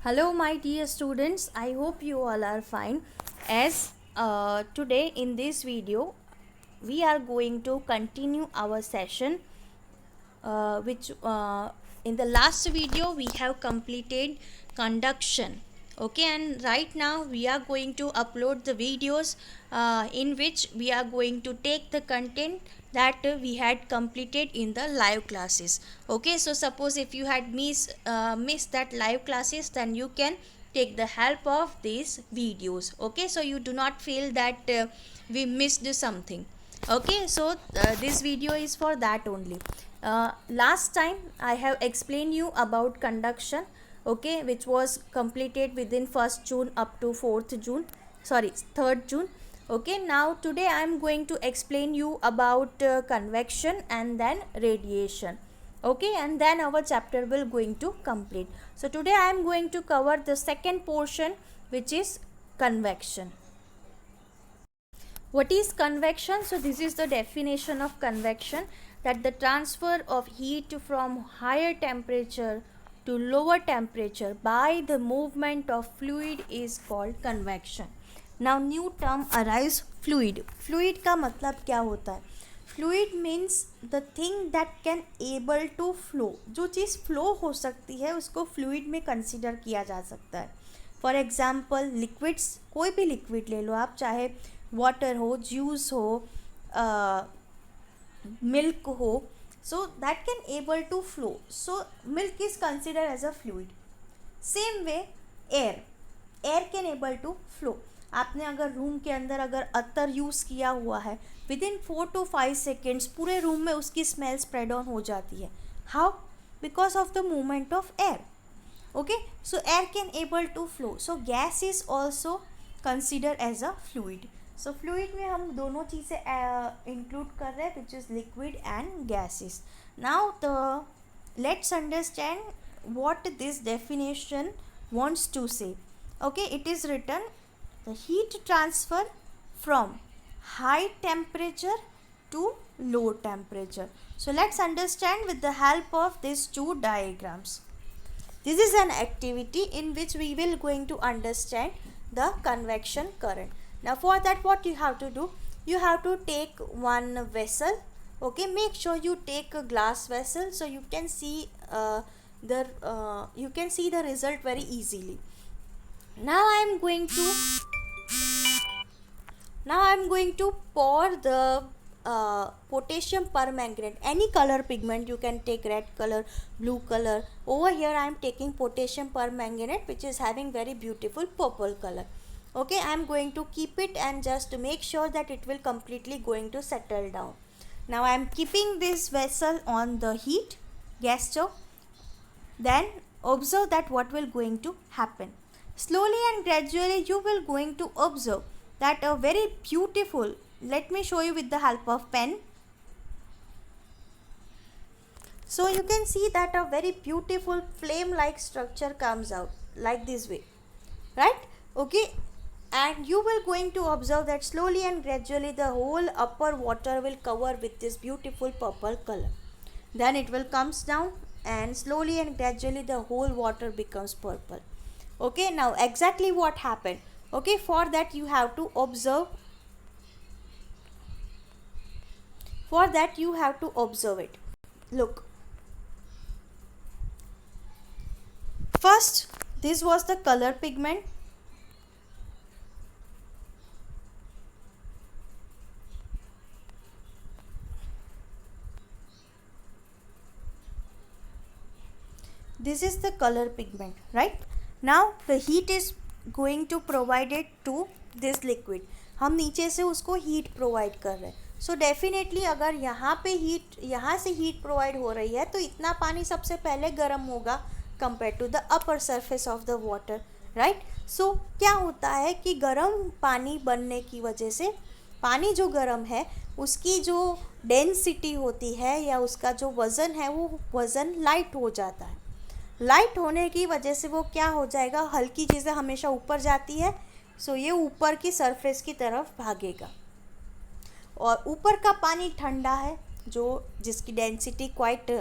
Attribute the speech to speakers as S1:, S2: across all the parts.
S1: Hello, my dear students. I hope you all are fine. As today in this video, we are going to continue our session, which in the last video we have completed conduction. Okay, and right now we are going to upload the videos in which we are going to take the content that we had completed in the live classes. Okay, so suppose if you had missed that live classes, then you can take the help of these videos. Okay, so you do not feel that we missed something. Okay, so this video is for that only. Last time I have explained you about conduction, okay, which was completed within 1st June up to 4th June, sorry, 3rd June. Okay, now today I am going to explain you about convection and then radiation. Okay, and then our chapter will going to complete. So today I am going to cover the second portion, which is convection. What is convection? So this is the definition of convection, that the transfer of heat from higher temperature to lower temperature by the movement of fluid is called convection. Now new term arrives, fluid. Fluid का मतलब क्या होता है? Fluid means the thing that can able to flow. जो चीज़ flow हो सकती है उसको fluid में consider किया जा सकता है. फॉर एग्ज़ाम्पल लिक्विड्स, कोई भी लिक्विड ले लो आप, चाहे वाटर हो, जूस हो, मिल्क हो, so that can able to flow. So milk is consider as a fluid. Same way air, air can able to flow. आपने अगर रूम के अंदर अगर अत्तर यूज़ किया हुआ है, विद इन 4 to 5 सेकेंड्स पूरे रूम में उसकी स्मेल स्प्रेड ऑन हो जाती है. How? Because of the movement of air. Okay, so air can able to flow. So gas is also considered as a fluid. So fluid में हम दोनों चीज़ें include कर रहे हैं, which is liquid and gases. Now let's understand what this definition wants to say. Okay, it is written the heat transfer from high temperature to low temperature. So let's understand with the help of these two diagrams. This is an activity in which we will going to understand the convection current. Now for that, what you have to do, you have to take one vessel. Okay, make sure you take a glass vessel so you can see the result very easily. Now I am going to pour the potassium permanganate, any color pigment. You can take red color, blue color. Over here I am taking potassium permanganate, which is having very beautiful purple color. Okay, I am going to keep it and just to make sure that it will completely going to settle down. Now I am keeping this vessel on the heat gas stove. Then observe that what will going to happen. Slowly and gradually you will going to observe that a very beautiful, let me show you with the help of pen. So you can see that a very beautiful flame like structure comes out like this way, right? Okay, and you will going to observe that slowly and gradually the whole upper water will cover with this beautiful purple color. Then it will comes down and slowly and gradually the whole water becomes purple. Okay, now exactly what happened? Okay, for that you have to observe. For that you have to observe it. Look, first this was the color pigment. This is the color pigment, right? Now the heat is going to provide it to this liquid. हम नीचे से उसको heat provide कर रहे हैं. So definitely अगर यहाँ से हीट प्रोवाइड हो रही है तो इतना पानी सबसे पहले गर्म होगा compare to the upper surface of the water, right? So क्या होता है कि गर्म पानी बनने की वजह से पानी जो गर्म है उसकी जो डेंसिटी होती है या उसका जो वज़न है वो वज़न लाइट हो जाता है. लाइट होने की वजह से वो क्या हो जाएगा, हल्की चीज़ें हमेशा ऊपर जाती है, सो ये ऊपर की सरफेस की तरफ भागेगा. और ऊपर का पानी ठंडा है, जो जिसकी डेंसिटी क्वाइट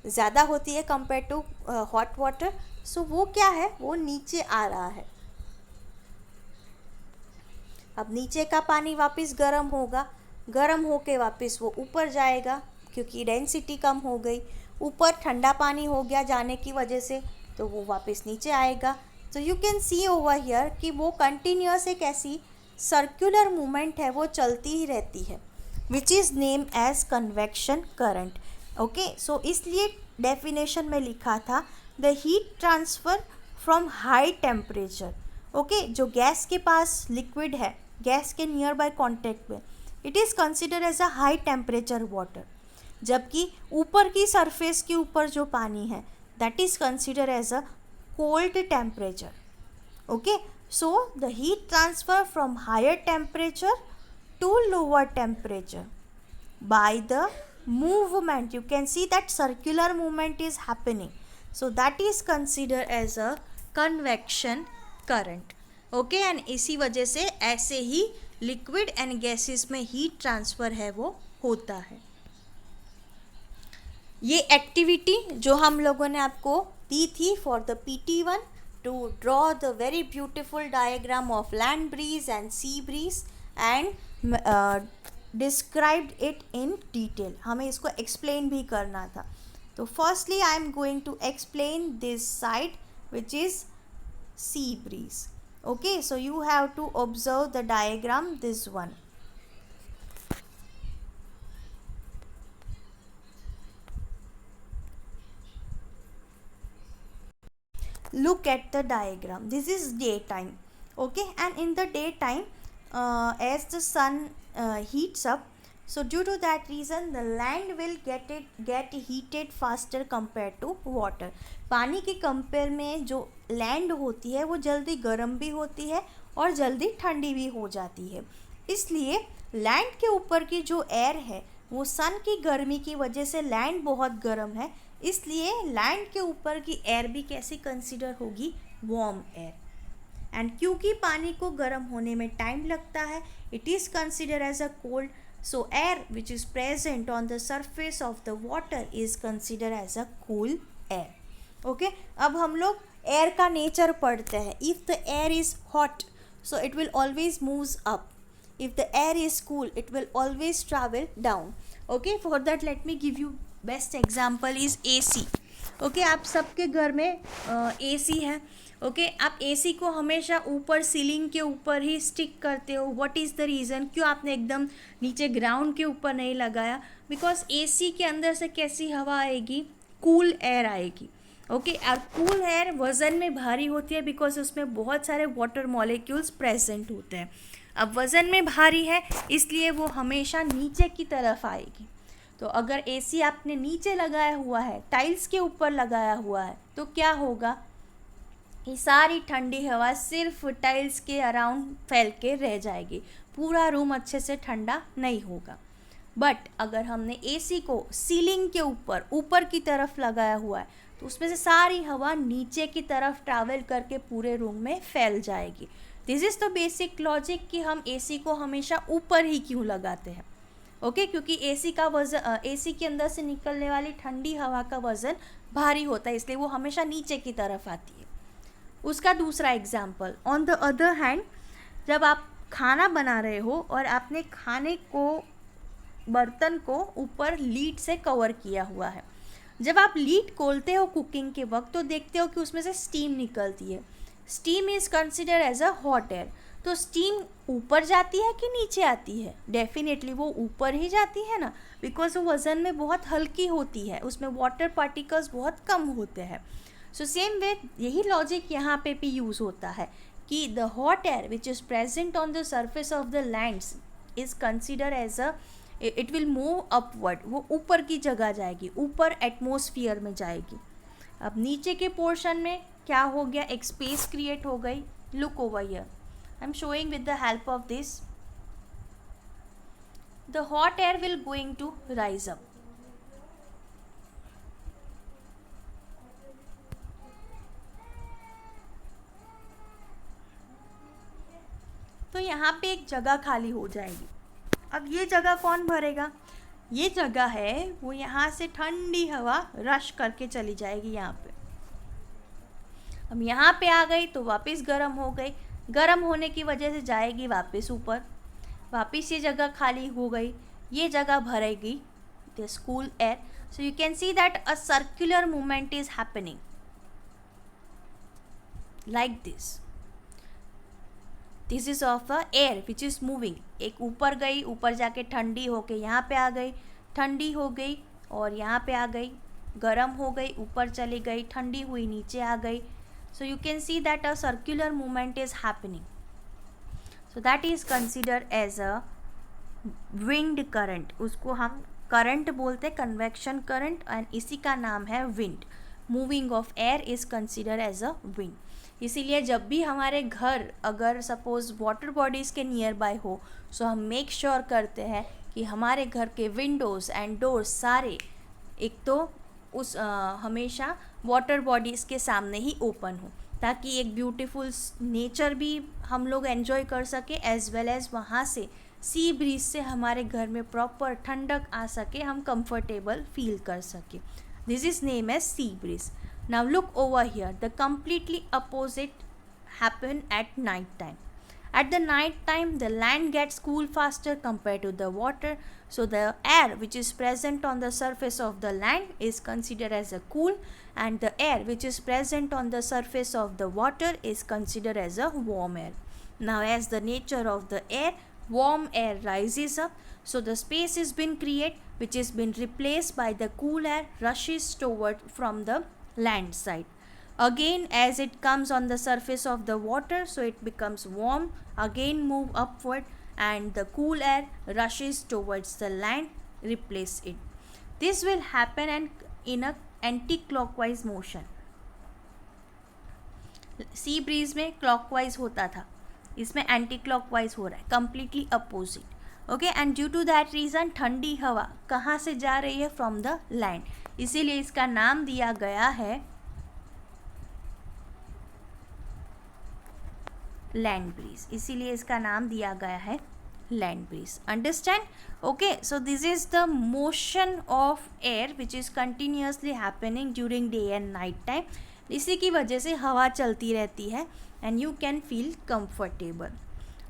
S1: ज़्यादा होती है कंपेयर टू हॉट वाटर, सो वो क्या है, वो नीचे आ रहा है। अब नीचे का पानी वापस गर्म होगा, गर्म होके वापस वो ऊपर जाएगा क्योंकि डेंसिटी कम हो गई, ऊपर ठंडा पानी हो गया जाने की वजह से, तो वो वापस नीचे आएगा। तो you can see over here कि वो कंटिन्यूअस एक ऐसी सर्कुलर मूवमेंट है, वो चलती ही रहती है, which is name as convection current. Okay, so इसलिए डेफिनेशन में लिखा था the heat transfer from high temperature. Okay, जो गैस के पास लिक्विड है, गैस के नियर बाय कॉन्टेक्ट में, it is consider as a high temperature water, जबकि ऊपर की सरफेस के ऊपर जो पानी है that is consider as a cold temperature. Okay, so the heat transfer from higher temperature to lower temperature by the movement, you can see that circular movement is happening, so that is considered as a convection current. okay, and इसी वजह से ऐसे ही liquid and gases में heat transfer है वो होता है। ये एक्टिविटी जो हम लोगों ने आपको दी थी for the PT1 to draw the very beautiful diagram of land breeze and sea breeze and described it in detail, हमें इसको explain भी करना था। तो firstly I am going to explain this side which is sea breeze. okay, so you have to observe the diagram, this one. Look at the diagram, this is daytime. okay, and in the daytime as the sun heats up, so due to that reason the land will get heated faster compared to water. पानी के compare में जो land होती है वो जल्दी गर्म भी होती है और जल्दी ठंडी भी हो जाती है। इसलिए लैंड के ऊपर की जो एयर है वो सन की गर्मी की वजह से लैंड बहुत गर्म है, इसलिए लैंड के ऊपर की एयर भी कैसी कंसिडर होगी, वार्म एयर। एंड क्योंकि पानी को गर्म होने में टाइम लगता है, it is consider as a cold, so air which is present on the surface of the water is consider as a cool air. Okay, अब हम लोग एयर का नेचर पढ़ते हैं। If the air is hot so it will always moves up, if the air is cool it will always travel down. okay, for that let me give you best example is AC. okay, आप सबके घर में AC है। okay, आप AC को हमेशा ऊपर ceiling के ऊपर ही स्टिक करते हो, व्हाट इज़ द रीज़न, क्यों आपने एकदम नीचे ग्राउंड के ऊपर नहीं लगाया, बिकॉज AC के अंदर से कैसी हवा आएगी, कूल एयर आएगी। ओके, और कूल एयर वज़न में भारी होती है बिकॉज उसमें बहुत सारे वाटर मॉलिक्यूल्स प्रेजेंट होते हैं। अब वज़न में भारी है इसलिए वो हमेशा नीचे की तरफ आएगी। तो अगर AC आपने नीचे लगाया हुआ है, टाइल्स के ऊपर लगाया हुआ है, तो क्या होगा, ये सारी ठंडी हवा सिर्फ टाइल्स के अराउंड फैल के रह जाएगी, पूरा रूम अच्छे से ठंडा नहीं होगा। बट अगर हमने AC को सीलिंग के ऊपर की तरफ लगाया हुआ है तो उसमें से सारी हवा नीचे की तरफ ट्रैवल करके पूरे रूम में फैल जाएगी। This is the basic logic कि हम AC को हमेशा ऊपर ही क्यों लगाते हैं। ओके, क्योंकि AC का वज़न, AC के अंदर से निकलने वाली ठंडी हवा का वज़न भारी होता है, इसलिए वो हमेशा नीचे की तरफ आती है। उसका दूसरा example, on the other hand, जब आप खाना बना रहे हो और आपने खाने को, बर्तन को ऊपर लीड से कवर किया हुआ है, जब आप लीड खोलते हो कुकिंग के वक्त तो देखते हो कि उसमें से स्टीम निकलती है। Steam is consider as a hot air. तो स्टीम ऊपर जाती है कि नीचे आती है, डेफिनेटली वो ऊपर ही जाती है ना, बिकॉज वो वज़न में बहुत हल्की होती है, उसमें वाटर पार्टिकल्स बहुत कम होते हैं। सो सेम वे यही लॉजिक यहाँ पे भी यूज़ होता है कि the hot air which is present on the surface of the lands is consider as a, it will move upward, वो ऊपर की जगह जाएगी, ऊपर एटमॉस्फेयर में जाएगी। अब नीचे के पोर्शन में क्या हो गया, एक स्पेस क्रिएट हो गई। Look over here, I am showing with the help of this, the hot air will going to rise up. तो यहाँ पे एक जगह खाली हो जाएगी। अब ये जगह कौन भरेगा, ये जगह है वो यहाँ से ठंडी हवा रश करके चली जाएगी यहाँ पे। अब यहाँ पे आ गई तो वापस गर्म हो गई, गर्म होने की वजह से जाएगी वापस ऊपर, वापस ये जगह खाली हो गई, ये जगह भरेगी this cool air. So you can see that a circular movement is happening like this. This is of a air which is moving. एक ऊपर गई, ऊपर जाके ठंडी होके यहाँ पे आ गई, ठंडी हो गई और यहाँ पे आ गई, गर्म हो गई, ऊपर चली गई, ठंडी हुई, नीचे आ गई. So you can see that a circular movement is happening. So that is considered as a wind current. उसको हम करंट बोलते हैं, कन्वेक्शन करंट, एंड इसी का नाम है wind. Moving of air is consider as a wind. इसीलिए जब भी हमारे घर अगर सपोज वाटर बॉडीज़ के नियर बाय हो, सो हम मेक श्योर करते हैं कि हमारे घर के विंडोज़ एंड डोर्स सारे एक तो उस हमेशा वाटर बॉडीज़ के सामने ही ओपन हो, ताकि एक ब्यूटीफुल नेचर भी हम लोग एंजॉय कर सके, एज वेल एज वहाँ से सी ब्रीज से हमारे घर में प्रॉपर ठंडक आ सके, हम कंफर्टेबल फील कर सके. This is name as sea breeze. Now look over here, the completely opposite happen at night time. At the night time, the land gets cool faster compared to the water, so the air which is present on the surface of the land is considered as a cool, and the air which is present on the surface of the water is considered as a warm air. Now, as the nature of the air, warm air rises up, so the space has been created which has been replaced by the cool air rushes toward from the land side. Again, as it comes on the surface of the water, so it becomes warm, again move upward, and the cool air rushes towards the land, replace it. This will happen and in a anti-clockwise motion. Sea breeze में clockwise होता था, इसमें anti clockwise हो रहा है, completely opposite. Okay, and due to that reason ठंडी हवा कहाँ से जा रही है? From the land. इसीलिए इसका नाम दिया गया है लैंड ब्रीज. इसीलिए इसका नाम दिया गया है land breeze. Understand? Okay, so this is the motion of air which is continuously happening during day and night time. इसी की वजह से हवा चलती रहती है and you can feel comfortable.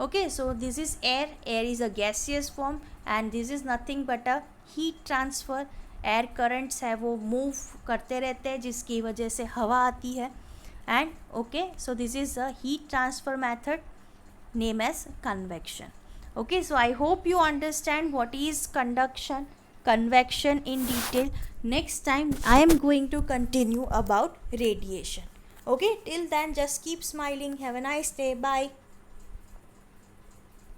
S1: Okay, so this is air. Air is a gaseous form and this is nothing but a heat transfer. Air currents है वो move करते रहते हैं जिसकी वजह से हवा आती है. And okay, so this is a heat transfer method named as convection. Okay, so I hope you understand what is convection in detail. Next time I am going to continue about radiation. Okay, till then just keep smiling. Have a nice day. Bye.